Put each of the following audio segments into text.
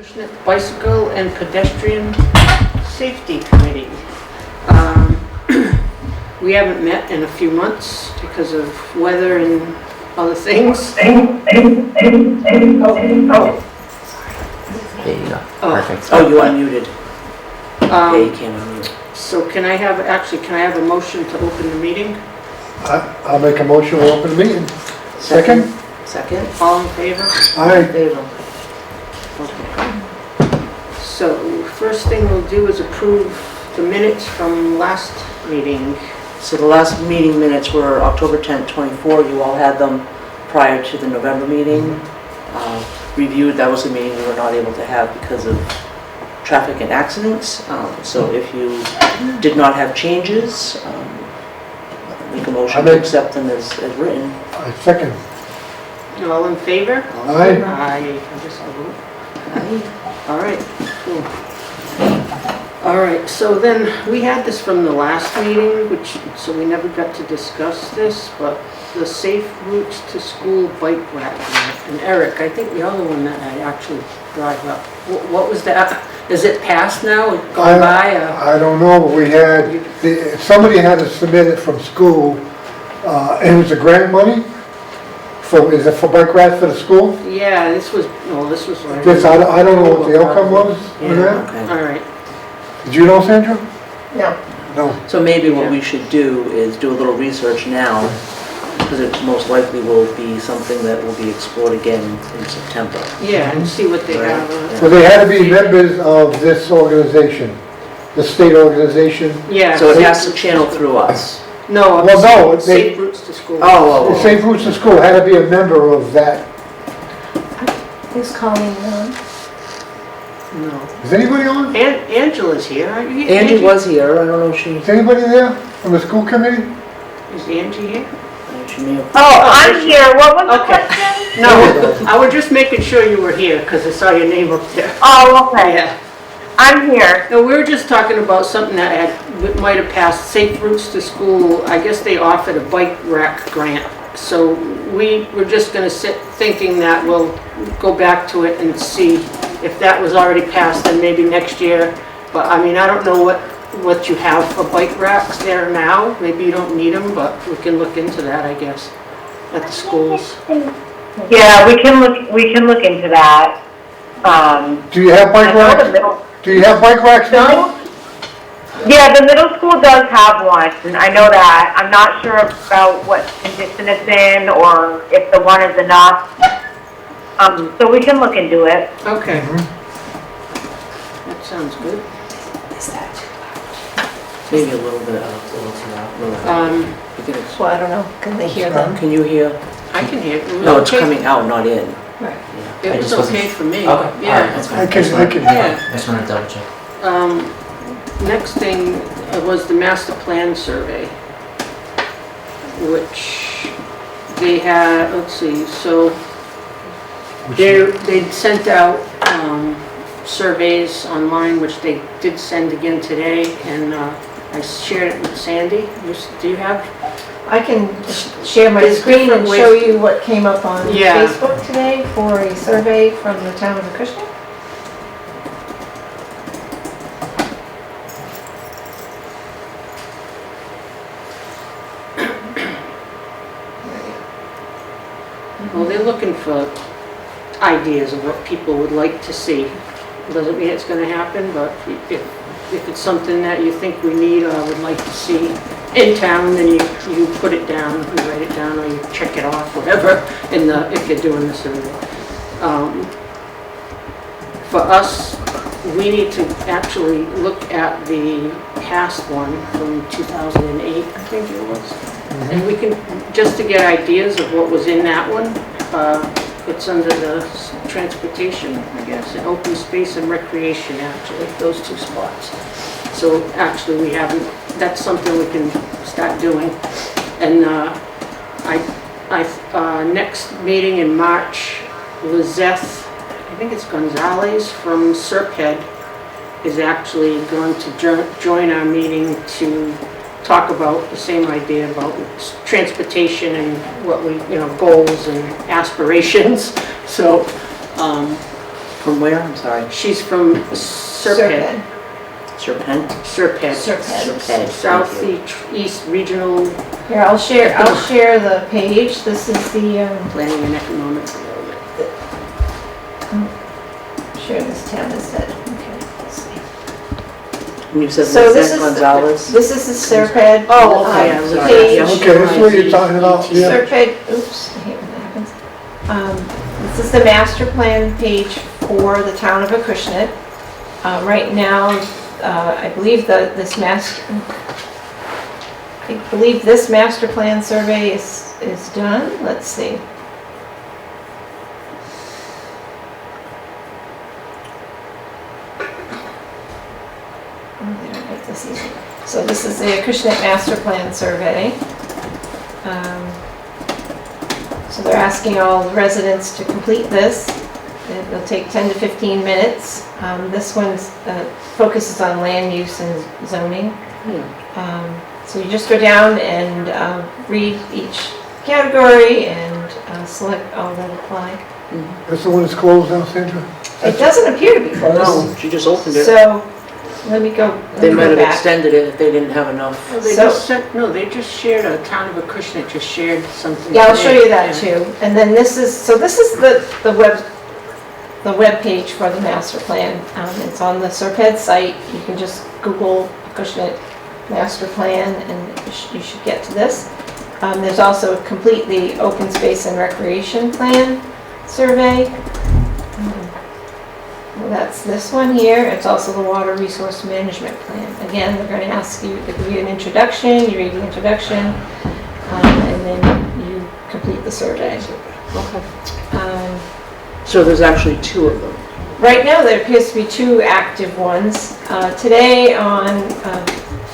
Acushnet Bicycle and Pedestrian Safety Committee. We haven't met in a few months because of weather and other things. There you go. Perfect. Oh, you unmuted. Yeah, you Um, can't unmute. So can I have a motion to open the meeting? I'll make a motion to open the meeting. Second? Second? All in favor? Aye. Favor. So first thing we'll do is approve the minutes from last meeting. So the last meeting minutes were October 10th, 24. You all had them prior to the November meeting. Reviewed, that was the meeting we were not able to have because of traffic and accidents. So if you did not have changes, make a motion to accept them as written. I second. All in favor? Aye. Aye. I guess I'll vote. Aye. All right, cool. All right, so then we had this from the last meeting, so we never got to discuss this, but the Safe Routes to School Bike Rack. And Eric, I think you're the one that I actually drive up. What was that? Is it passed now? Gone by? I don't know, but we had, somebody had to submit it from school, and it was a grant money? Is it for bike racks for the school? Yeah, this was. This, I don't know what the outcome was on that. Okay. All right. Did you know, Sandra? No. No. So maybe what we should do is do a little research now, because it most likely will be something that will be explored again in September. Yeah, and see what they have. So they had to be members of this organization, the state organization. Yeah. So it has to channel through us. No, Well, no, Safe Routes to School. Oh, The Safe Routes to School had to be a member of that. Is Colleen on? No. Is anybody on? Angela's here, aren't you? Angie was here, I don't know if she, Is anybody there from the school committee? Is Angie here? she may have. Oh, I'm here. What was the Okay. question? No, I was just making sure you were here because I saw your name up there. Oh, okay. Yeah. I'm here. No, we were just talking about something that might have passed, Safe Routes to School. I guess they offered a bike rack grant. So we were just gonna sit thinking that we'll go back to it and see if that was already passed, then maybe next year. But I mean, I don't know what you have for bike racks there now. Maybe you don't need them, but we can look into that, I guess, at the schools. Yeah, we can look into that. Do you have bike I know the racks? middle- Do you have bike racks now? Yeah, the middle school does have one. I know that. I'm not sure about what condition it's in or if the one is enough. So we can look into it. Okay. That sounds good. Maybe a little bit, a little too loud. You can ex- Well, I don't know, can they hear them? Can you hear? I can hear it. No, it's coming out, not in. Right. Yeah. It was okay for me. Okay. Yeah. Alright, that's fine. I can- Yeah. I just wanted to double check. Next thing was the master plan survey, which they had, let's see, so they'd sent out surveys online, which they did send again today, and I shared it with Sandy. Do you have? I can share my There's screen and different show ways- you what came up on Yeah. Facebook today for a survey from the town of Acushnet. Well, they're looking for ideas of what people would like to see. Doesn't mean it's gonna happen, but if it's something that you think we need or would like to see in town, then you put it down, you write it down, or you check it off, whatever, if you're doing the survey. For us, we need to actually look at the past one from 2008, I think it was. And we can, just to get ideas of what was in that one, it's under the transportation, I guess, and open space and recreation, actually, those two spots. So actually, we haven't, that's something we can start doing. And next meeting in March, Lizeth, I think it's Gonzalez from Serped, is actually going to join our meeting to talk about the same idea about transportation and what we, goals and aspirations. So From where? I'm sorry. She's from Serpent. Serpent? Serpent. Serpent. Southeast Regional Here, I'll share the page. This is the, Planning and Economic Development. share this tab instead. Okay, let's see. And you said So this Lizette is, Gonzalez? this is the Serpent. Oh, okay, I'm sorry. Page. Yeah, Okay, this is what you're talking about, yeah. Serpent, oops, I hate when that happens. This is the master plan page for the town of Acushnet. Right now, I believe this master plan survey is done. Let's see. Oh, they don't make this easy. So this is the Acushnet master plan survey. So they're asking all residents to complete this. It'll take 10 to 15 minutes. This one focuses on land use and zoning. So you just go down and read each category and select all that apply. That's the one that's closed now, Sandra? It doesn't appear to be closed. No, she just opened it. So let me go They might have back. extended it if they didn't have enough. Oh, they So- just sent, no, they just shared, a town of Acushnet just shared something. Yeah, I'll show today. you that too. And then this is the web page for the master plan. It's on the Serpent site. You can just Google Acushnet master plan and you should get to this. There's also complete the open space and recreation plan survey. That's this one here. It's also the water resource management plan. Again, they're going to ask you to read an introduction. You read the introduction, and then you complete the survey. Okay. So there's actually two of them. Right now, there appears to be two active ones. Today on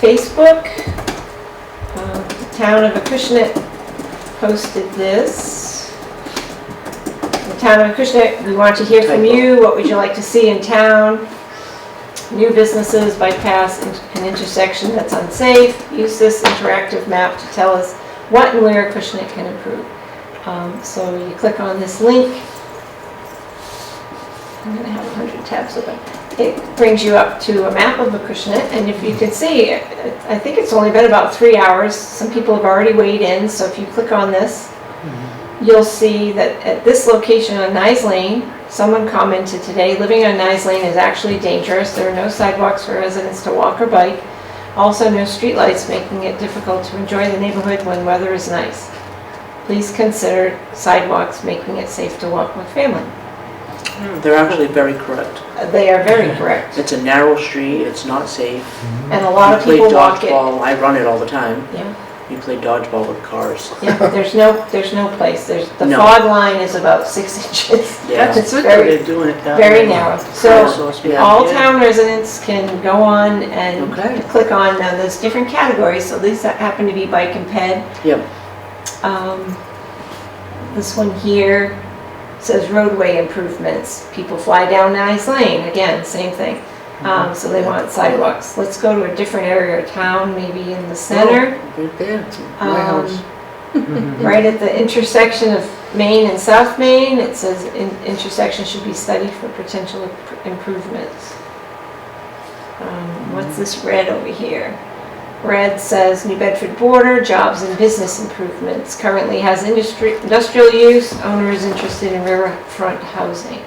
Facebook, the town of Acushnet posted this. The town of Acushnet, we want to hear from you. What would you like to see in town? New businesses bypass an intersection that's unsafe. Use this interactive map to tell us what and where Acushnet can improve. So you click on this link. I'm going to have 100 tabs open. It brings you up to a map of Acushnet, and if you can see, I think it's only been about 3 hours. Some people have already weighed in, so if you click on this, you'll see that at this location on Nyes Lane, someone commented today, living on Nyes Lane is actually dangerous. There are no sidewalks for residents to walk or bike. Also, no streetlights, making it difficult to enjoy the neighborhood when weather is nice. Please consider sidewalks, making it safe to walk with family. They're actually very correct. They are very correct. It's a narrow street, it's not safe. And a lot of people walk You play it. dodgeball, I run it all the time. Yeah, You play dodgeball with cars. yeah, there's no place. The No. fog line is about 6 inches. Yeah. That's good that very- they're doing it that way. Very narrow. So Resource Yeah. all management. town residents can go on and Okay. click on, now there's different categories, so these happen to be bike and ped. Yep. This one here says roadway improvements. People fly down Nyes Lane, again, same thing. So they want sidewalks. Let's go to a different area of town, maybe in the center. Oh, right there, it's my house. Right at the intersection of Main and South Main, it says intersection should be studied for potential improvements. What's this red over here? Red says New Bedford border, jobs and business improvements. Currently has industrial use, owner is interested in riverfront housing.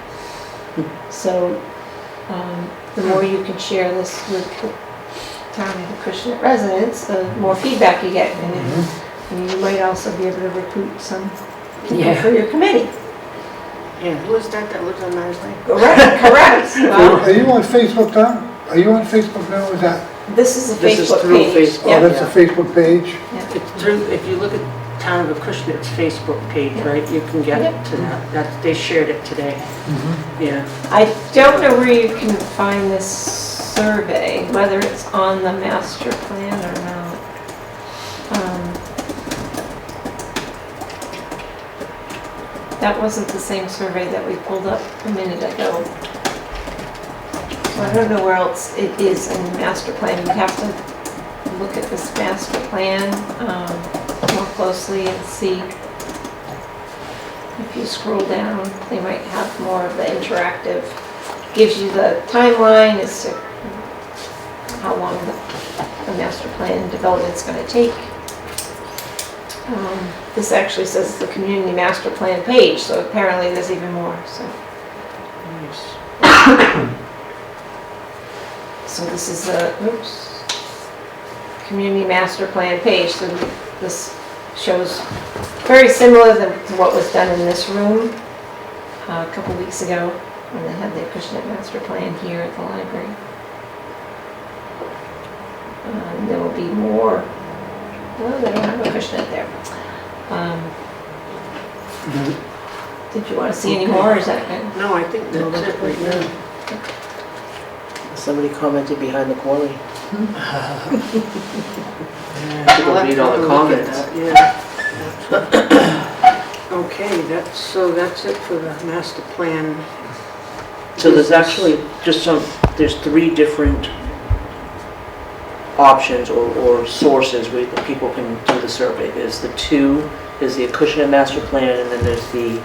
So the more you can share this with the town of Acushnet residents, the more feedback you get. And you might also be able to recruit some people for your committee. Yeah, who is that lives on Nyes Lane? Correct. Well, Are you on Facebook now? Are you on Facebook now? Is that, this is a This is Facebook through page. Facebook. oh, Yeah. that's a Facebook page? It's through, if you look at Town of Acushnet's Facebook page, right, you can get Yep. to that. They shared it today. Yeah. I don't know where you can find this survey, whether it's on the master plan or not. That wasn't the same survey that we pulled up a minute ago. So I don't know where else it is in the master plan. You'd have to look at this master plan more closely and see. If you scroll down, they might have more of the interactive gives you the timeline as to how long the master plan development's gonna take. This actually says the community master plan page, so apparently there's even more, so. So this is the, community master plan page, so this shows very similar to what was done in this room a couple weeks ago when they had the Acushnet master plan here at the library. There will be more. Oh, they don't have Acushnet there. Did you want to see any more, or is that good? No, I think that's it right now. Somebody commented behind the quarry. I'll have read to all the look at comments. that, yeah. Okay, that's it for the master plan. So there's actually there's 3 different options or sources where the people can do the survey. There's the Acushnet master plan, and then there's the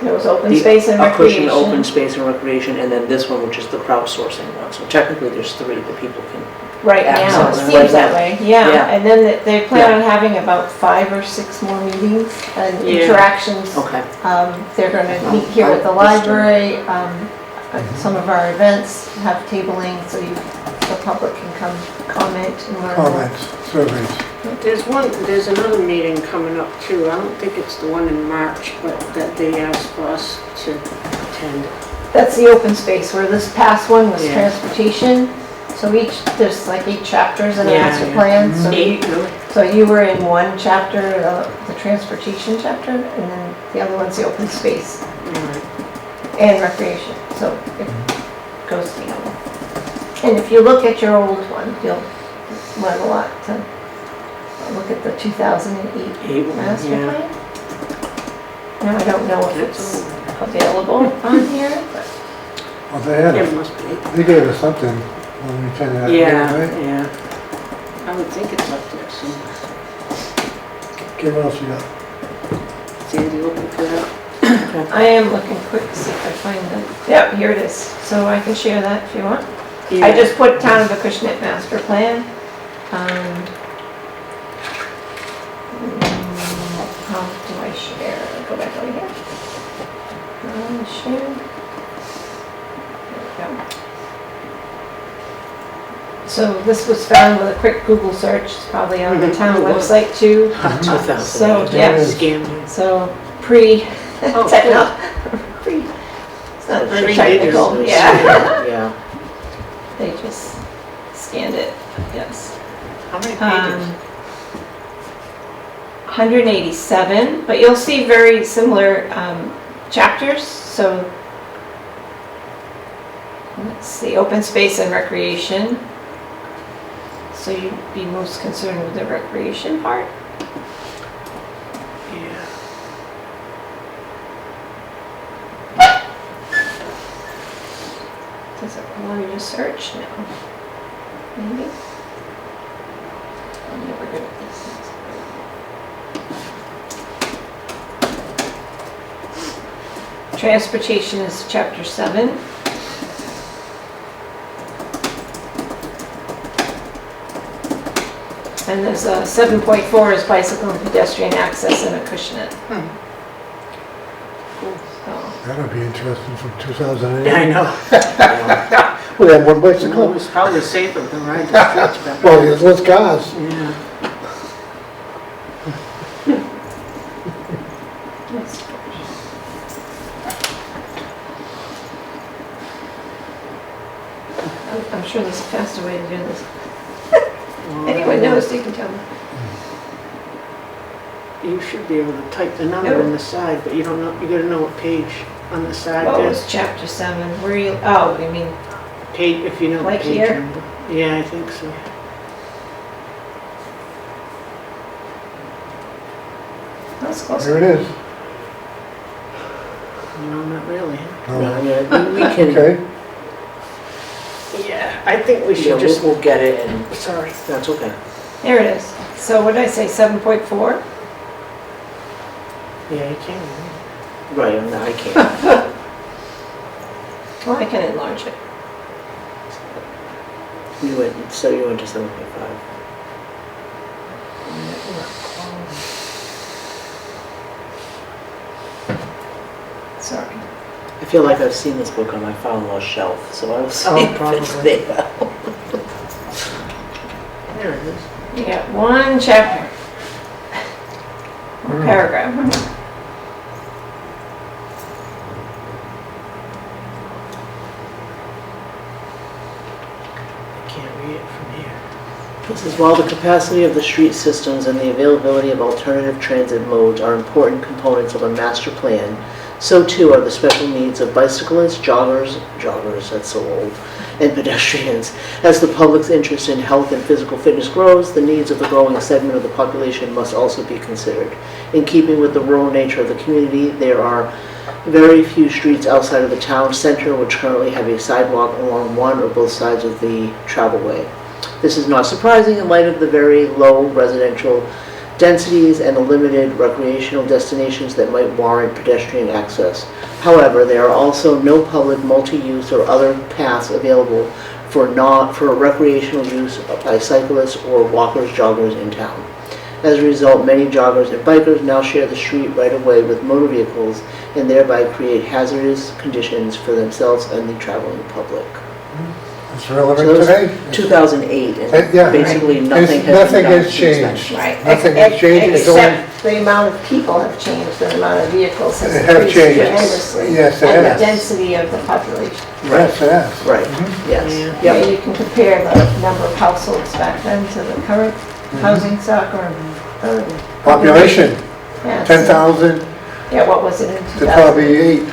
There was open space and Acushnet recreation. open space and recreation, and then this one, which is the crowdsourcing one. So technically, there's 3 that people can. Right now, it access seems right that now. way, yeah. Yeah. And then they plan on having about 5 or 6 more meetings and Yeah. interactions. Okay. They're gonna meet here at the library, at some of our events, have tabling, so the public can come comment and learn more. Comments, surveys. There's another meeting coming up too. I don't think it's the one in March, but that they asked for us to attend. That's the open space, where this past one was Yeah. transportation. So there's like 8 chapters in the Yeah, master yeah. plan. So 8, really? So you were in one chapter, the transportation chapter, and then the other one's the open space Alright. and recreation, so it goes together. And if you look at your old one, you'll learn a lot to look at the 2008 master Yeah. plan. Now, I don't know if That's it's available on here, but Well, they had, It must be. they gave us something when we attended that meeting, Yeah, right? yeah. I would think it's up there somewhere. Okay, what else you got? Sandy looking for that? I am looking quick to see if I find it. Yep, here it is, so I can share that if you want. I just put Town of Acushnet Master Plan. How do I share? Go back over here. Share. There we go. So this was found with a quick Google search. It's probably on the town Mhm. website too. 2008. So, yeah, Scam. so Oh, pre-techno, pre, it's not very technical, Pre-digital. yeah. Yeah. They just scanned it, yes. How many pages? 187, but you'll see very similar chapters, so let's see, open space and recreation. So you'd be most concerned with the recreation part? Yeah. Does it allow you to search? No. Maybe? I'm never good at these things. Transportation is chapter 7. And there's 7.4 is bicycle and pedestrian access in Acushnet. So, That'll be interesting from 2008. Yeah, I know. We had one Well, it bicycle. was probably safer than riding the streets back Well, then. there's less cars. Yeah. I'm sure there's a faster way to do this. Anyone knows, you can tell me. You should be able to type the number on the side, but you don't know, you gotta know what page on the side What is. was chapter 7? Where you, oh, you mean, Page, if you know the Like page here? number. Yeah, I think so. that's close. There it is. No, not really. Oh, Yeah, we can, okay. Yeah, I think we yeah, should just, we'll get it, and sorry. that's okay. There it is. So what did I say, 7.4? Yeah, you can. Right, no, I can't. Well, I can enlarge it. You went to 7.5. Sorry. I feel like I've seen this book on my file shelf, so I will see Oh, if it's probably. there. There it is. You got one chapter. One paragraph. I can't read it from here. This is while the capacity of the street systems and the availability of alternative transit modes are important components of a master plan, so too are the special needs of bicyclists, joggers, that's so old, and pedestrians. As the public's interest in health and physical fitness grows, the needs of the growing segment of the population must also be considered. In keeping with the rural nature of the community, there are very few streets outside of the town center which currently have a sidewalk along one or both sides of the travelway. This is not surprising in light of the very low residential densities and the limited recreational destinations that might warrant pedestrian access. However, there are also no public multi-use or other paths available for recreational use by cyclists or walkers, joggers in town. As a result, many joggers and bikers now share the street right away with motor vehicles and thereby create hazardous conditions for themselves and the traveling public. It's relevant So today. 2008, and Yeah. basically It's- nothing has been nothing done has since then. changed. Right. Nothing has changed. It's only- Except the amount of people have changed, the amount of vehicles has It have increased changed. tremendously. Yes, it And the has. density of the population. Yes, it has. Right, yes. Yeah, Yep. you can compare the number of households back then to the current housing stock or Population, Yeah, 10,000 Yeah, what was it in to 2000? probably 8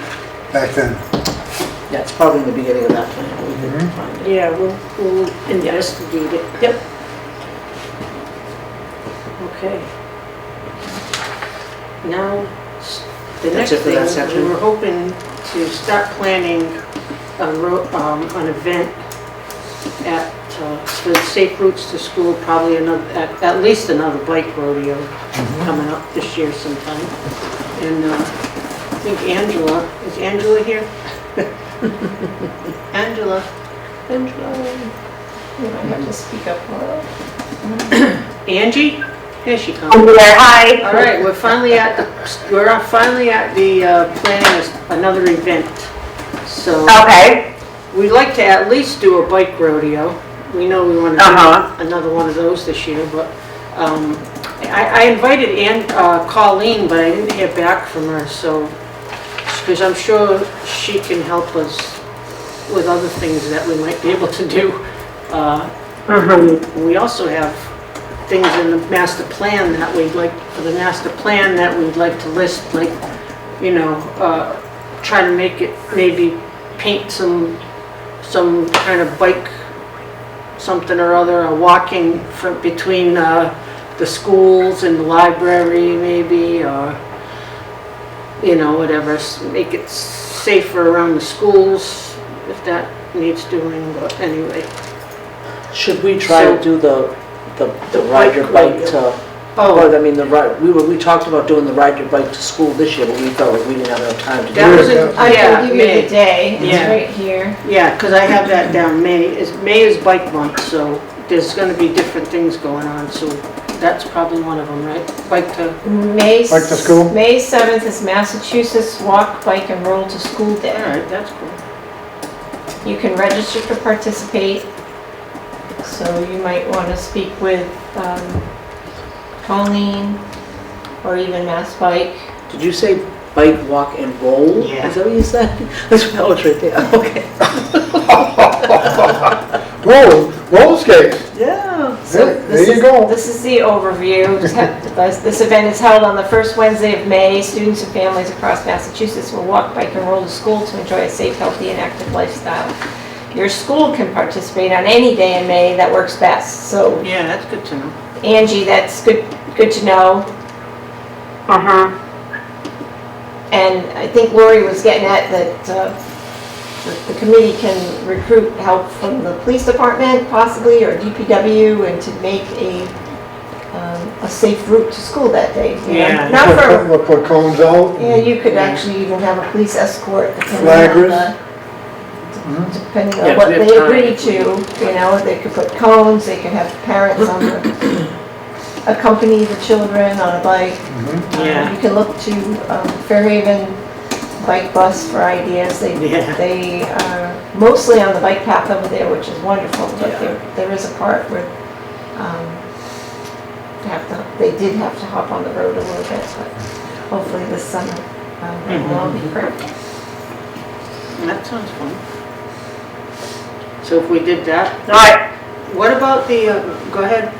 back then. Yeah, it's probably in the beginning of that plan. We can find it. Yeah, we'll investigate it. Yep. Okay. Now, the That's next it for that thing, section? we were hoping to start planning an event at, for Safe Routes to School, probably another, at least another bike rodeo coming up this year sometime. And I think is Angela here? Angela. You might have to speak up a little. Angie? Here she comes. I'm here, hi. All right, we're finally at the planning another event. So Okay, we'd like to at least do a bike rodeo. We know we want to do another one of those this year, but I invited Colleen, but I didn't hear back from her, so, because I'm sure she can help us with other things that we might be able to do. We also have things in the master plan that we'd like, for the master plan that we'd like to list, like, you know, try to make it, maybe paint some kind of bike, something or other, a walking from between the schools and the library maybe, or, you know, whatever, make it safer around the schools if that needs doing, but anyway. Should we try to do the ride your bike to, Oh, I mean, we talked about doing the ride your bike to school this year, but we felt like we didn't have enough time to do that was it. in, I yeah, can give you May. the day, it's Yeah. right here. Yeah, because I have that down, May is bike month, so there's gonna be different things going on, so that's probably one of them, right? Bike to, Bike to school? May 7th is Massachusetts Walk, Bike, and Roll to School all Day. right, that's cool. You can register to participate, so you might want to speak with Colleen or even Mass Bike. Did you say bike, walk, and roll? Yeah. Is that what you said? That's what I was right there, okay. Roller skates. Yeah. So There you go. This is the overview. This event is held on the first Wednesday of May. Students and families across Massachusetts will walk, bike, and roll to school to enjoy a safe, healthy, and active lifestyle. Your school can participate on any day in May that works best. So Yeah, that's good to know. Angie, that's good to know. And I think Lori was getting at that the committee can recruit help from the police department possibly, or DPW, and to make a safe route to school that day. you know. Yeah. Not for, We'll put cones out. yeah, you could actually even have a police escort. depending on Flaggers. depending Yeah, on what we have they time. agree to, you know, they could put cones, they could have parents on the, accompany the children on a bike. Yeah. You can look to Fairhaven Bike Bus for ideas. Yeah. They are mostly on the bike path over there, which is wonderful, but Yeah. there is a part where they did have to hop on the road a little bit, but hopefully this summer it will all be great. That sounds fun. So if we did that, No, what about the, go ahead.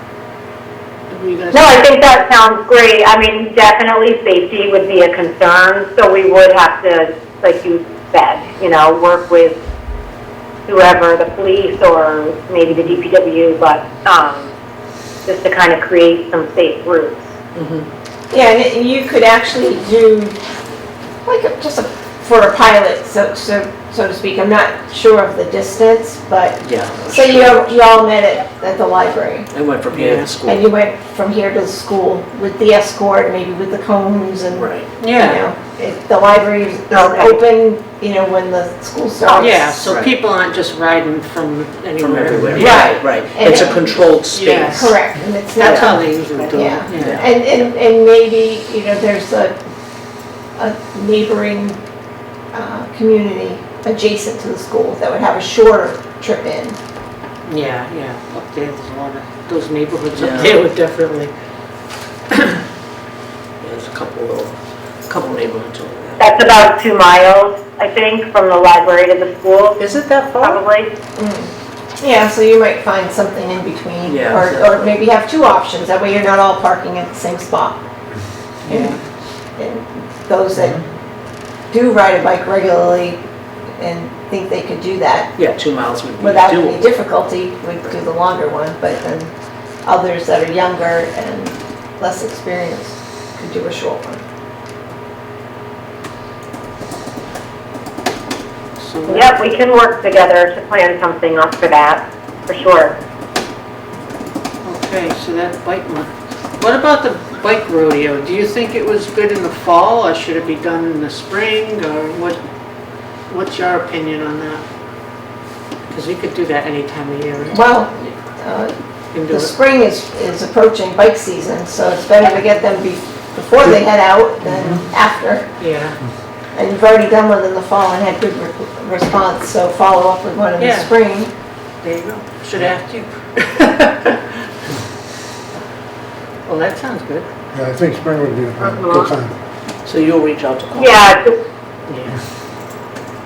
Were you gonna No, say- I think that sounds great. I mean, definitely safety would be a concern, so we would have to, like you said, you know, work with whoever, the police or maybe the DPW, but just to kind of create some safe routes. Yeah, and you could actually do like for a pilot, so to speak. I'm not sure of the distance, but Yeah. say you all met at the library. I went from here Yeah. to school. And you went from here to the school with the escort, maybe with the cones and, Right. you Yeah, know, if the library is Okay. open, you know, when the school starts. yeah, so Right. people aren't just riding from anywhere. From everywhere. Yeah. Right. Right. And It's a it- controlled Yeah. space. Correct, and it's That's how not, they usually do it, Yeah. yeah. and maybe, you know, there's a neighboring community adjacent to the school that would have a shorter trip in. Yeah, up there, there's a lot of, those neighborhoods Yeah. up there would definitely, There's a couple neighborhoods over there. That's about 2 miles, I think, from the library to the school, Is it that far? probably. Yeah, so you might find something in between, Yeah, or exactly. maybe have two options, that way you're not all parking at the same spot. yeah. And those that do ride a bike regularly and think they could do that Yeah, 2 miles would be without any doable. difficulty would do the longer one, but then others that are younger and less experienced could do a short one. So, Yep, we can work together to plan something up for that, for sure. okay, so that's bike month. What about the bike rodeo? Do you think it was good in the fall, or should it be done in the spring, or what's your opinion on that? Because we could do that any time of year. right? Well, We can do the it. spring is approaching bike season, so it's better to get them before they head out than after. Yeah, And you've already done one in the fall and had good response, so follow up with one in the Yeah. spring. there you go. Should ask you. Well, that sounds good. Yeah, I think spring would be a good time. So you'll reach out to Paul? Yeah, it's Yeah.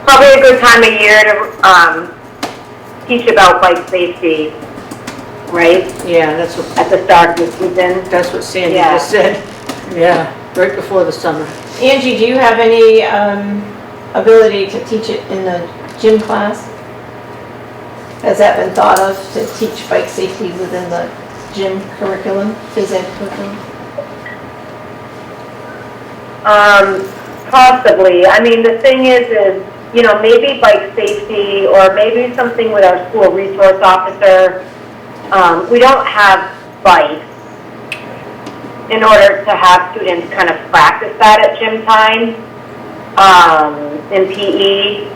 probably a good time of year to teach about bike safety, right, Yeah, that's what, at the start of the season. that's what Sandy Yeah. just said. Yeah, right before the summer. Angie, do you have any ability to teach it in the gym class? Has that been thought of, to teach bike safety within the gym curriculum, phys ed curriculum? Possibly. I mean, the thing is, you know, maybe bike safety or maybe something with our school resource officer. We don't have bikes in order to have students kind of practice that at gym time, in PE.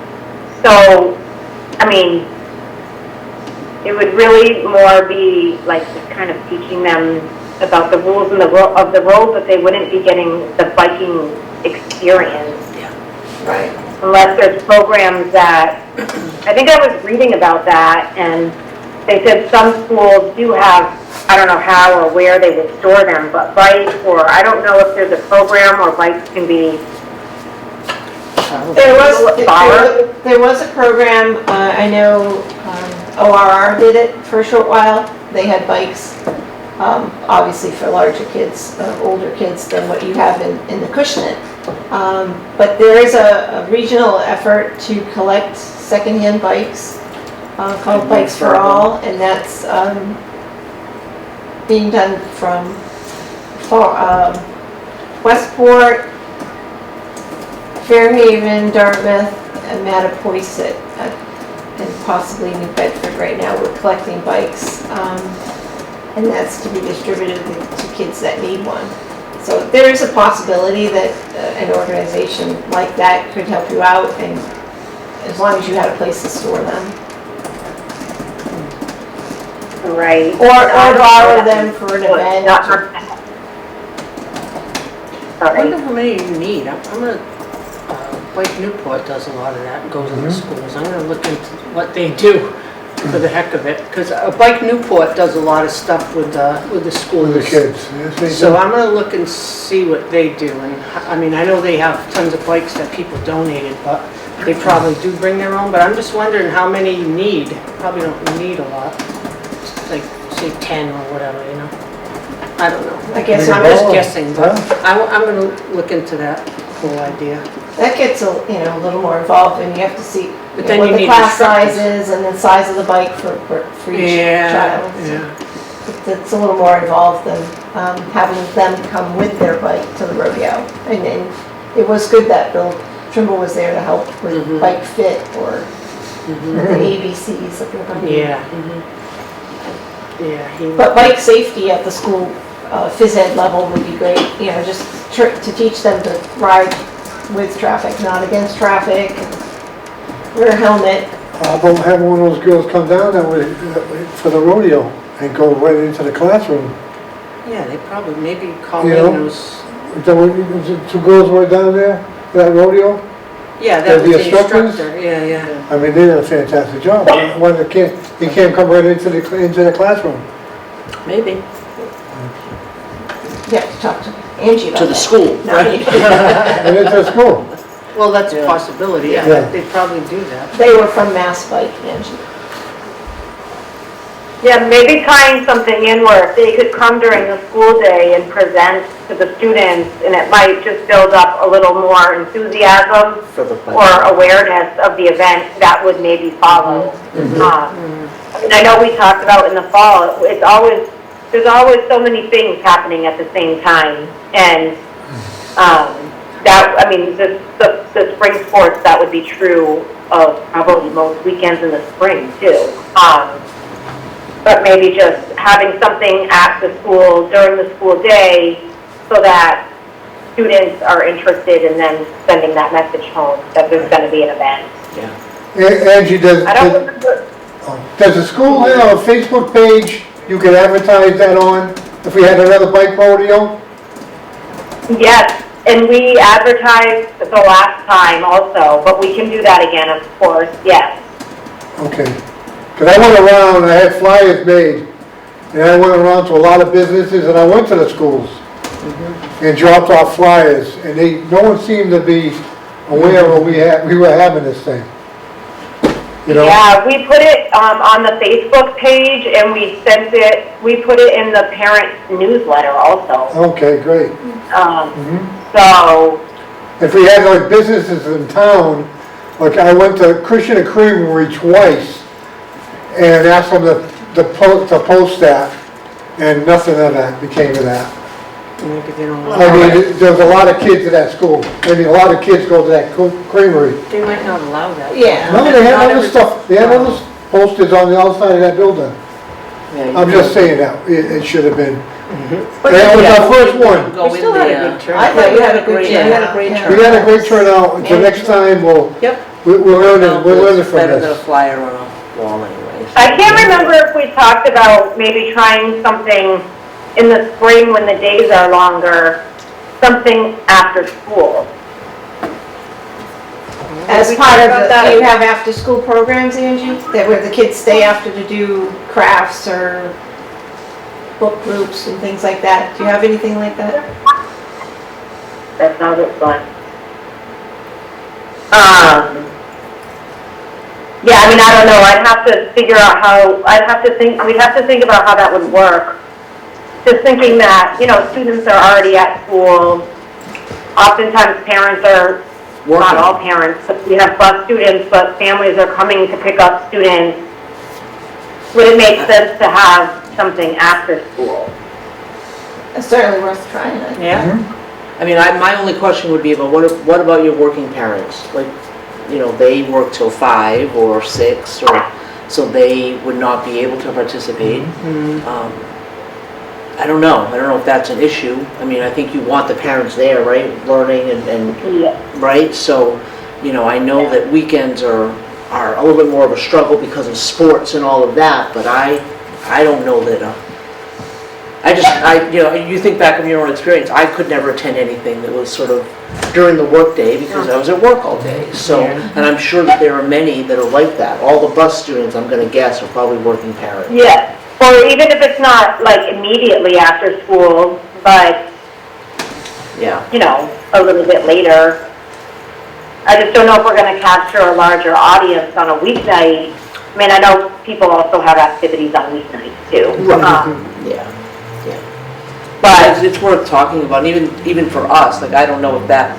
So, I mean, it would really more be like just kind of teaching them about the rules and of the road, but they wouldn't be getting the biking experience. Right. Unless there's programs that, I think I was reading about that, and they said some schools do have, I don't know how or where they would store them, but bikes, or I don't know if there's a program or bikes can be, There was a program, I know ORR did it for a short while. They had bikes, obviously for larger kids, older kids than what you have in the Acushnet. But there is a regional effort to collect secondhand bikes called Bikes for All, and that's being done from Westport, Fairhaven, Dartmouth, and Mattapoisett, and possibly New Bedford right now. We're collecting bikes, and that's to be distributed to kids that need one. So there is a possibility that an organization like that could help you out and as long as you had a place to store them. Right. Or borrow them for an event. I Sorry. wonder how many you need. I'm gonna, like Newport does a lot of that, and goes in the schools. I'm gonna look into what they do for the heck of it. Because Bike Newport does a lot of stuff with the schools. With the kids. Yes, they So do. I'm gonna look and see what they do. And, I mean, I know they have tons of bikes that people donated, but they probably do bring their own. But I'm just wondering how many you need. Probably don't need a lot. Like, say 10 or whatever, you know? I don't know. I guess I'm I'm just Oh, guessing, but huh? I'm gonna look into that whole idea. That gets a little more involved, and you have to see But then what you the need class instructors. size is and the size of the bike for each child. So Yeah. it's a little more involved than having them come with their bike to the rodeo. And it was good that Bill Trimble was there to help with Mhm. bike fit or Mhm. the ABCs of your bike. Yeah. Yeah, he, But bike safety at the school phys ed level would be great, just to teach them to ride with traffic, not against traffic, wear a helmet. How about having one of those girls come down that way for the rodeo and go right into the classroom? yeah, they probably, maybe call You in know? those, Two girls were down there for that rodeo. yeah, that The was the instructors? instructor, yeah. I mean, they did a fantastic job. Why they can't come right into the classroom? Maybe, You have to talk to Angie about to the that. school. Not me. And into the school. Well, that's a Yeah. possibility, Yeah. yeah, they'd probably do that. They were from Mass Bike, Angie. Yeah, maybe tying something in where if they could come during the school day and present to the students, and it might just build up a little more enthusiasm For the or awareness of the event that would maybe follow. And I know we talked about in the fall, there's always so many things happening at the same time. And the spring sports, that would be true of probably most weekends in the spring too. But maybe just having something at the school during the school day so that students are interested and then sending that message home that there's going to be an event. Angie, I don't remember. does the school have a Facebook page you can advertise that on if we had another bike rodeo? Yes, and we advertised the last time also, but we can do that again, of course, yes. Okay. Because I went around, I had flyers made, and I went around to a lot of businesses, and I went to the schools and dropped off flyers, and no one seemed to be aware of we were having this thing. You know? Yeah, we put it on the Facebook page and we put it in the parent newsletter also. Okay, great. So, If we had like businesses in town, like I went to Christian and Creamery twice and asked them to post that, and nothing of that became of that. Maybe they don't I allow mean, that. there's a lot of kids at that school. I mean, a lot of kids go to that creamery. They might not allow that. Yeah. No, they had Not other every- stuff, they had other posters on the outside of that building. I'm just saying that, it should have been. That was our first one. Go We in still had a there. good turn. I thought you had a good We had a great turnout. We had a great turnout, and so next time Yep. we're learning from Better than a this. flyer on a wall anyways. I can't remember if we talked about maybe trying something in the spring when the days are longer, something after school. As We part talked of about the, that. do you have after-school programs, Angie? That where the kids stay after to do crafts or book groups and things like that? Do you have anything like that? That sounds fun. Yeah, I mean, I don't know, I'd have to figure out we'd have to think about how that would work. Just thinking that, students are already at school. Oftentimes parents are, not all parents, but we have bus students, but families are coming to pick up students. Would it make sense to have something after school? It's certainly worth trying it. Yeah. I mean, my only question would be, but what about your working parents? Like, they work till 5 or 6, or, so they would not be able to participate. I don't know if that's an issue. I mean, I think you want the parents there, right, learning and Yeah. right? So, You know, I know that weekends are a little bit more of a struggle because of sports and all of that, but I don't know that, you know, you think back of your own experience, I could never attend anything that was sort of during the workday because I was at work all day. So, and I'm sure that there are many that are like that. All the bus students, I'm gonna guess, are probably working parents. Yeah, or even if it's not like immediately after school, but, Yeah. you know, a little bit later. I just don't know if we're gonna capture a larger audience on a weeknight. I mean, I know people also have activities on weeknights too. Yeah. But, It's worth talking about, and even for us, like, I don't know if that,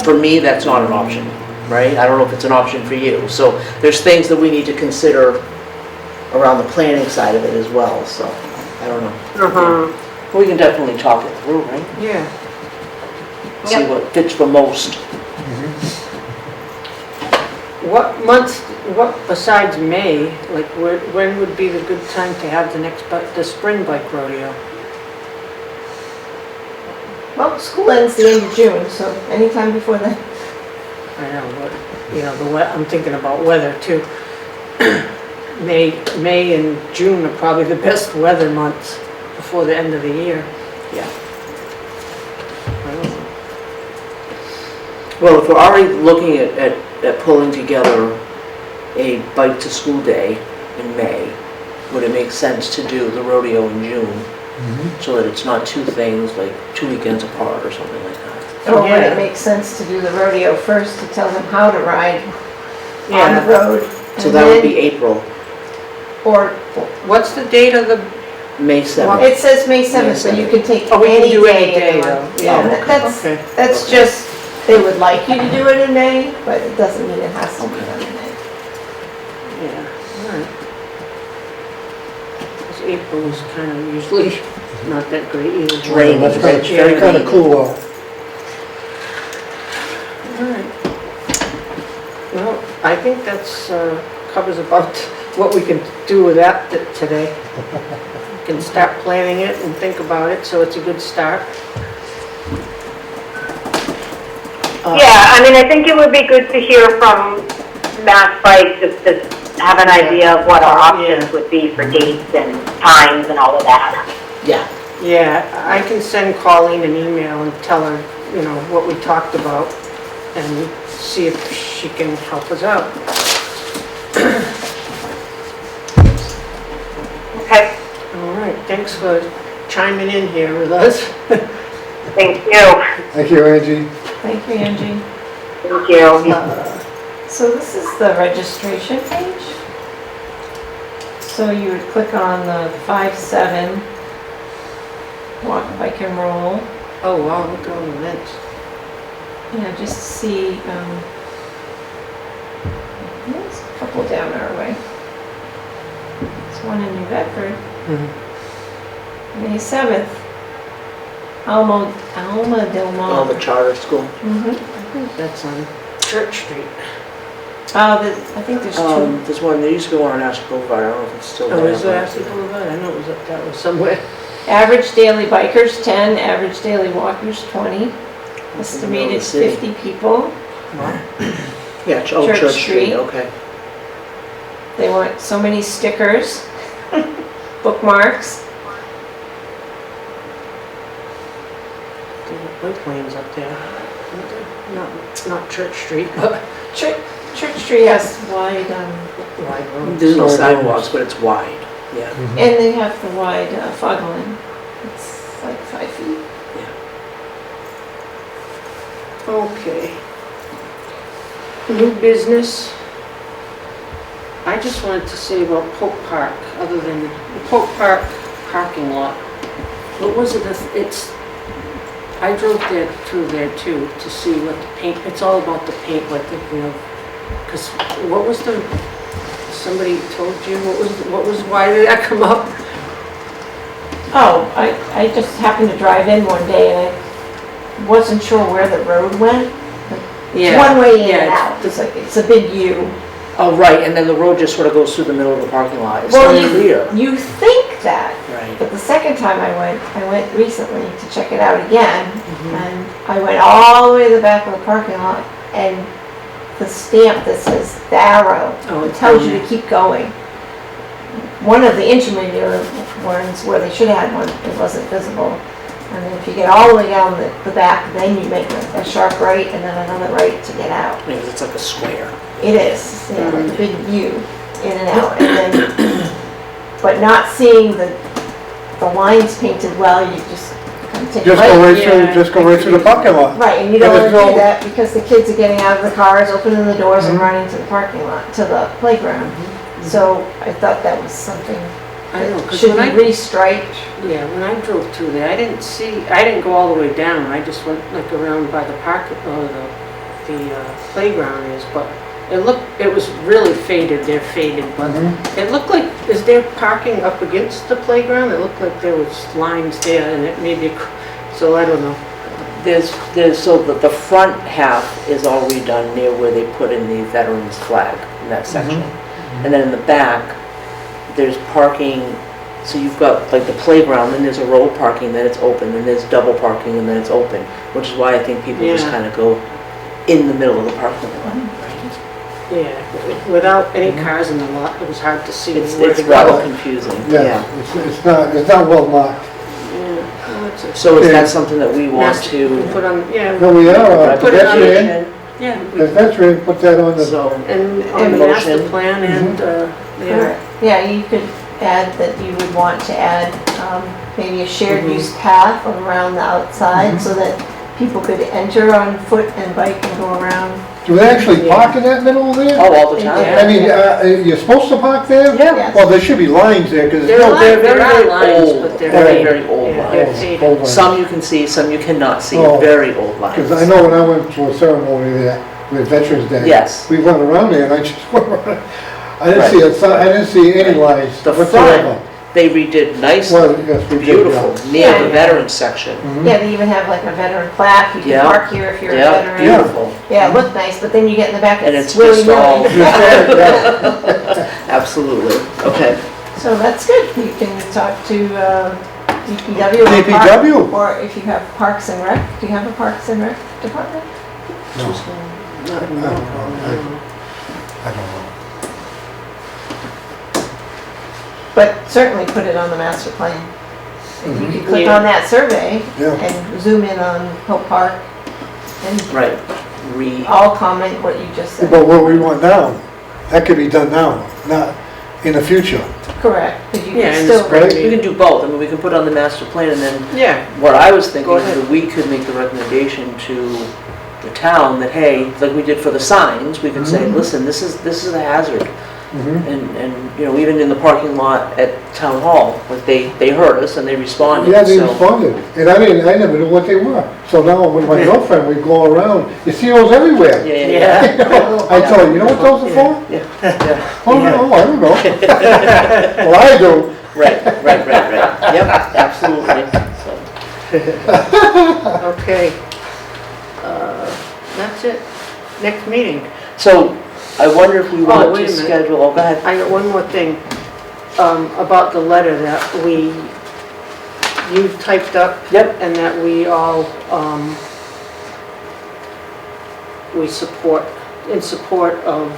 for me, that's not an option, right? I don't know if it's an option for you. So there's things that we need to consider around the planning side of it as well, so, I don't know. We can definitely talk it through, right? Yeah. See what fits for most. What months, what besides May, like when would be the good time to have the spring bike rodeo? Well, school ends the end of June, so anytime before then. I know, but, you know, I'm thinking about weather too. May and June are probably the best weather months before the end of the year. Yeah. I don't know. Well, if we're already looking at pulling together a bike to school day in May, would it make sense to do the rodeo in June? So that it's not two things, like 2 weekends apart or something like that. Or would Yeah. it make sense to do the rodeo first to tell them how to ride on Yeah. the road? So and that would then- be April, Or, What's the date of the, May 7th. it says May 7th, but you can take Oh, we can any do any day. day, in the month. though. Yeah, Yeah. that's, Okay. that's just, they would like you to do it in May, but it doesn't mean it has to be done in May. yeah, all right. 'Cause April is kind of usually not that great either. It's rainy. That's kind of, It's very kind of rainy. cool out. All right. Well, I think that's, covers about what we can do with that today. We can start planning it and think about it, so it's a good start. yeah, I mean, I think it would be good to hear from Mass Bike, just to have an idea of what our options would be for dates and times and all of that. Yeah. Yeah, I can send Colleen an email and tell her, you know, what we talked about and see if she can help us out. Okay, All right, thanks for chiming in here with us. thank you. Thank you, Angie. Thank you, Angie. Thank you. So this is the registration page. So you would click on the 5-7, walk, bike and roll. Oh, wow, look at all the events. Yeah, just to see, there's a couple down our way. There's one in New Bedford, May 7th. Alma del Oh, the Mar. charter school. Mhm. I think that's on Church Street. Oh, I think there's two. There's one, there used to be one on Ashland Boulevard, I don't know if it's still there. Oh, is there Ashley Boulevard? I know it was up, that was somewhere. Average daily bikers, 10, average daily walkers, 20. Estimated city. 50 people. Yeah, Church Church Street. Street, okay. They want so many stickers, bookmarks. There's a bike lanes up there. Not Church Street, but Church Street has wide, wide road. There's no Sorry, sidewalks, but it's wide, yeah. and they have the wide fog line. It's like 5 feet. Okay. New business. I just wanted to say about Pope Park, other than the Pope Park parking lot. What was it? I drove through there too, to see what the paint, it's all about the paint, like, you know, because what was somebody told you, why did that come up? Oh, I just happened to drive in one day and I wasn't sure where the road went. It's one way in and out. It's a big U. Oh, right, and then the road just sort of goes through the middle of the parking lot. It's Well, not clear. you think that, Right. but the second time I went recently to check it out again, and I went all the way to the back of the parking lot, and the stamp that says the arrow. Oh, It tells you to keep going. One of the intermediate ones where they should have had one, it wasn't visible. And then if you get all the way down the back, then you make a sharp right and then another right to get out. Because it's like a square. It is, yeah, like a big U in and out. And then, but not seeing the lines painted well, you just kind of take a Just go right. right through, just go right through the parking lot. Right, and you don't And want to there's do no- that because the kids are getting out of the cars, opening the doors and Mhm. running to the parking lot, to the playground. So I thought that was something I know, that because should when be I, restriped. yeah, when I drove through there, I didn't go all the way down, I just went like around by the park, or the playground is, but it was really faded, they're faded, but Mhm. it looked like, is there parking up against the playground? It looked like there was lines there, and it made me, so I don't know. So the front half is all redone near where they put in the veterans flag in that section. And then in the back, there's parking, so you've got like the playground, then there's a row of parking, then it's open, then there's double parking, and then it's open, which is why I think people just Yeah. kind of go in the middle of the parking lot. Yeah, without any cars in the lot, it was hard to see It's where to rather go. confusing, Yeah, yeah. it's not well marked. Yeah, well, it's a- So is Yeah. that something that we want Master- to? Put on, yeah, No, we are, Put it on pedestrian, yeah, the veteran, put that on the, So, and on the Motion. master plan and, yeah. Yeah, you could add that you would want to add maybe a shared Mhm. use path around the outside so that people could enter on foot and bike and go around. do they actually park in that middle there? oh, all the time? Yeah. I mean, you're supposed to park there? Yeah. Yes. Well, there should be lines there, because There No, are they're lines, there very, are very lines, old, but they're very, faded. very old Yeah, lines. they're faded. Hold on. Some you can see, some you cannot see, Oh. very old lines. Because I know when I went to a ceremony there with Veterans Day. Yes. We went around there and I just went around. I didn't Right. see a sign, I didn't see any lines The whatsoever. front, they redid nicely, Well, yes, we did, beautiful, yeah. near Yeah. the veterans section. Mhm. Yeah, they even have like a veteran plaque, you can Yeah. park here if you're a Yeah, veteran. beautiful, Yeah, it looked nice, but then you get in the back, and it's it's just all, willy-nilly. Yeah. absolutely, okay. So that's good, you can talk to DPW. or Park- DPW? Or if you have Parks and Rec, do you have a Parks and Rec department? No, Not anymore. I don't know. But certainly put it on the master plan. If you could click Yeah. on that survey Yeah. and zoom in on Hope Park and Right, all comment what you just said. But what we want now, that could be done now, not in the future. Correct, but you Yeah, can in the still, spring. Right. we can do both, I mean, we can put on the master plan, and then Yeah, what I was thinking Go is ahead. that we could make the recommendation to the town that, hey, like we did for the signs, we could say, Mhm. listen, this is a hazard. Mhm. And, you know, even in the parking lot at town hall, like they heard us and they responded, Yeah, they so. responded, and I never knew what they were. So now with my girlfriend, we go around, you see those everywhere. Yeah, yeah, yeah. yeah. I tell her, you know what those are for? Yeah, yeah. Oh, no, I don't know. Well, I do. Right, yep, absolutely, so. Okay. That's it. Next meeting. So, I wonder if we want wait to a minute. schedule, oh, go ahead. I got one more thing, about the letter that you typed up. Yep. And that we all, we support, in support of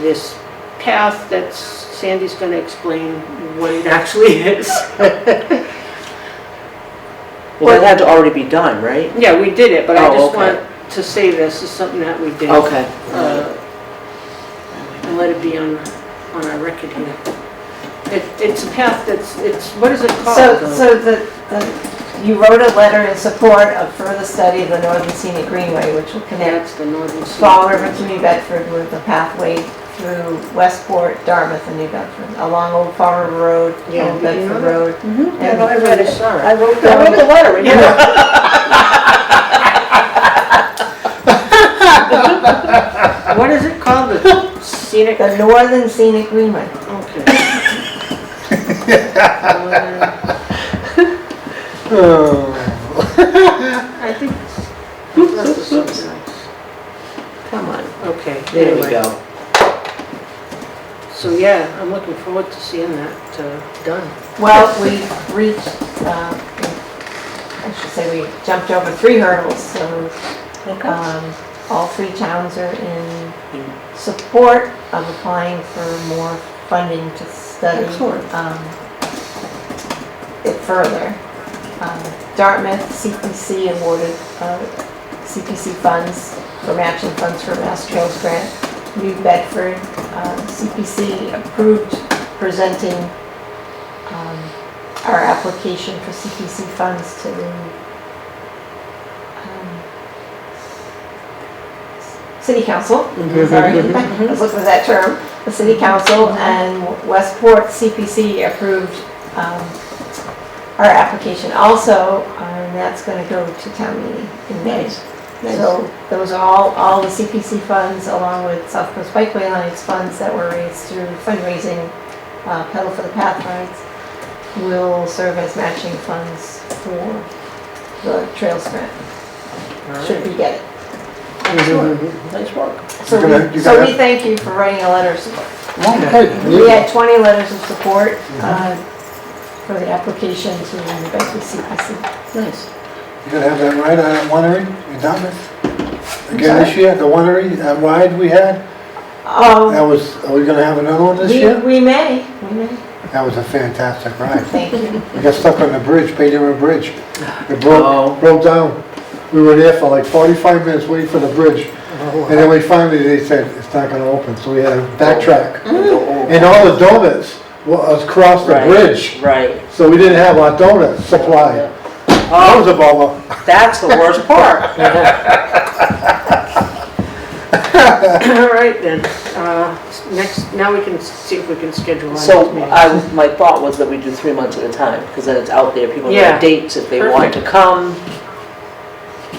this path that Sandy's gonna explain what it actually is. Well, that had to already be done, right? Yeah, we did it, but I Oh, just okay. want to say this is something that we did. Okay. And let it be on our record here. It's a path it's, what is it called? you wrote a letter in support of further study of the Northern Scenic Greenway, which will connect That's the Northern Sea. Fall River to New Bedford with a pathway through Westport, Dartmouth, and New Bedford, along Old Fall River Road, Yeah, Old did you know Bedford that? Road. Yeah, no, I read it. Sorry. I wrote I wrote the down, letter, remember? What is it called? The scenic? the Northern Scenic Greenway. Okay. I think that's something else. Come on, Okay, there we anyway. go. So yeah, I'm looking forward to seeing that done. Well, we reached, I should say we jumped over 3 hurdles, so all 3 towns are in support of applying for more funding to study Excellent. it further. Dartmouth CPC awarded CPC funds for matching funds for Mass Trails Grant. New Bedford CPC approved presenting our application for CPC funds to the City Council. Sorry, I was looking for that term. The City Council and Westport CPC approved our application also, and that's going to go to town meeting in May. Nice. So those are all the CPC funds, along with South Coast Bikeway Alliance funds that were raised through fundraising, Pedal for the Path rides, will serve as matching funds for the Trails Grant, should we get it. Nice work. So You gotta- we, you so gotta- we thank you for writing a letter of support. Okay. We had 20 letters of support for the application to the New Bedford CPC. Nice. You're gonna have that ride on that winery in Dartmouth? Again this year, the winery, that ride we had? That was, are we gonna have another one this year? We may. That was a fantastic ride. Thank you. We got stuck on the bridge, Bay River Bridge. It Oh. broke down. We were there for like 45 minutes waiting for the bridge. And then we finally, they said, it's not gonna open, so we had to backtrack. And all the donuts was across the Right. bridge, Right. so we didn't have our donut supply. That was a bummer. That's the worst part. All right then, next, now we can see if we can schedule our So next meeting. my thought was that we do 3 months at a time, because then it's out there, people Yeah. have dates if they want to come.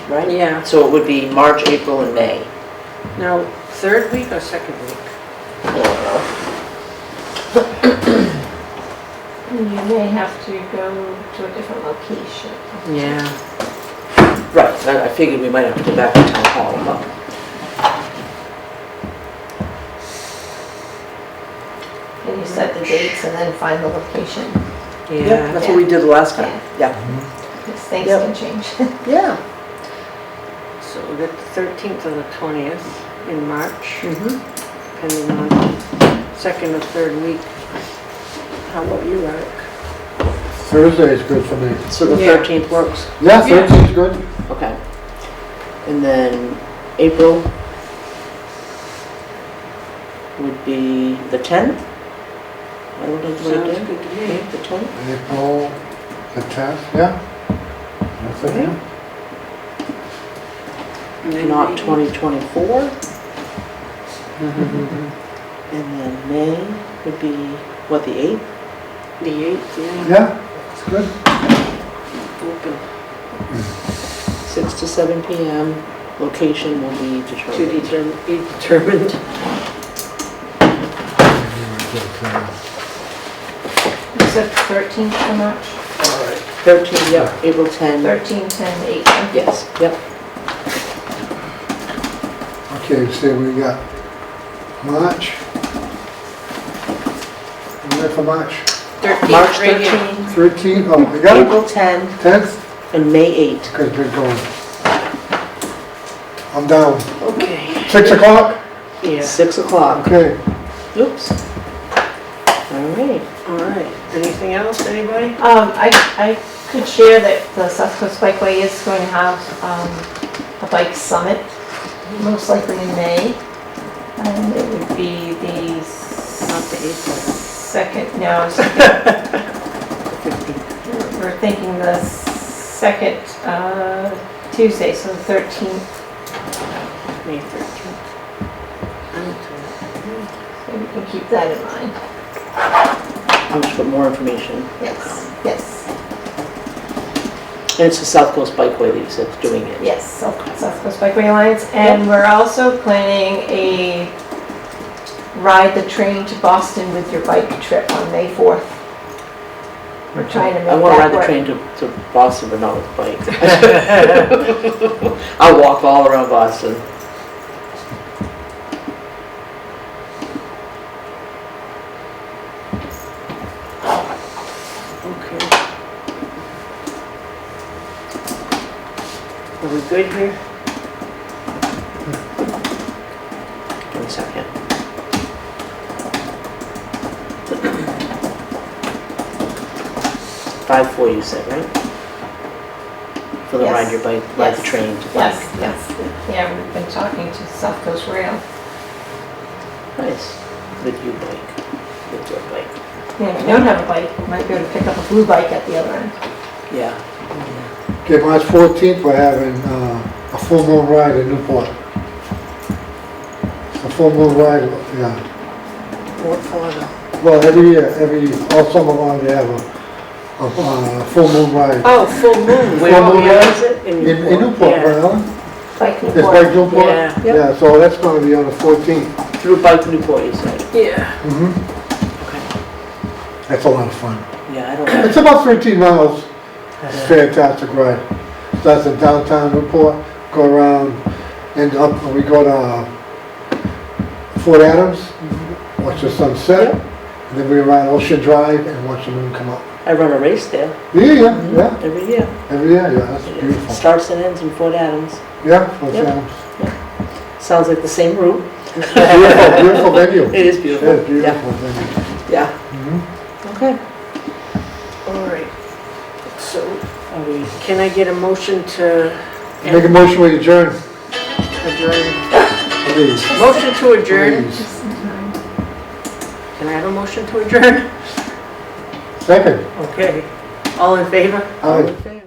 Right? Yeah, So it would be March, April, and May. now, third week or second week? I don't know. You may have to go to a different location. Yeah. Right, I figured we might have to go back to town hall, but And you set the dates and then find the location. yeah, that's what we did the last time. Yeah. Because things Yep. can change. Yeah. So we got the 13th or the 20th in March, Mm-hmm. depending on second or third week. How about you, Eric? Thursday is good for me. So the Yeah. 13th works? Yeah, 13 is good. Okay. And then April would be the 10th? I don't know what Sounds day. good to me. The 10th? April the 10th, yeah. That's it, yeah. And then Not maybe- 2024. And then May would be, what, the 8th? The 8th, yeah, Yeah, it's good. open 6 to 7 p.m. Location will be to determined. be determined. You said 13th of March? 13, yeah, April 10. 13, 10, 8. Yes, yep. Okay, so we got March. We're there for March. 13th, March right here. 13, 13, oh, we got it? April 10, 10th? and May 8. Because we're going. I'm down. Okay, 6 o'clock? yeah, 6 o'clock. Okay. Oops. All right. all right. Anything else, anybody? I could share that the South Coast Bikeway is going to have a bike summit, most likely in May. And it would be the Not the 8th, second, no, we're thinking the second Tuesday, so the 13th. May 13th. So we can keep that in mind. I'll just put more information. Yes, yes, And it's the South Coast Bikeway that you said is doing it. yes, South Coast Bikeway Alliance. And we're also planning a ride the train to Boston with your bike trip on May 4th. We're trying to make I want to that ride the work. train to Boston, but not with a bike. I'll walk all around Boston. Okay. Are we good here? And $5.4 you said, right? For the Yes. ride your bike, ride the Yes. train to bike. Yes, yes. Yeah, we've been talking to South Coast Rail. Nice. With you bike, with your bike. Yeah, if you don't have a bike, you might be able to pick up a blue bike at the other end. Yeah. Okay, March 14th, we're having a full moon ride in Newport. A full moon ride, yeah. What for? Well, every year, all summer long, they have a full moon ride. Oh, full moon, where Full moon ride is it? In Newport, Yeah. right, Ellen? Bike It's Newport. like Newport? Yeah. Yeah, so that's gonna be on the 14th. Through Bike Newport, you said? Yeah. Mm-hmm. Okay. That's a lot of fun. Yeah, I don't know. It's about 13 miles. It's a fantastic ride. Starts in downtown Newport, go around, end up, and we go to Fort Adams, watch the sunset, and then we ride Ocean Drive and watch the moon come up. I run a race there Yeah, every year. every year, yeah, that's It beautiful. starts and ends in Fort Adams. Yeah, Fort Yep. Adams. Sounds like the same route. Beautiful, beautiful venue. It is beautiful. It is beautiful venue. Yeah. Mhm. Okay. All right. So, can I get a motion to Make a motion, we adjourn, adjourn? please. Motion to adjourn? Please. Can I have a motion to adjourn? Second. Okay. All in favor? Aye. All in favor.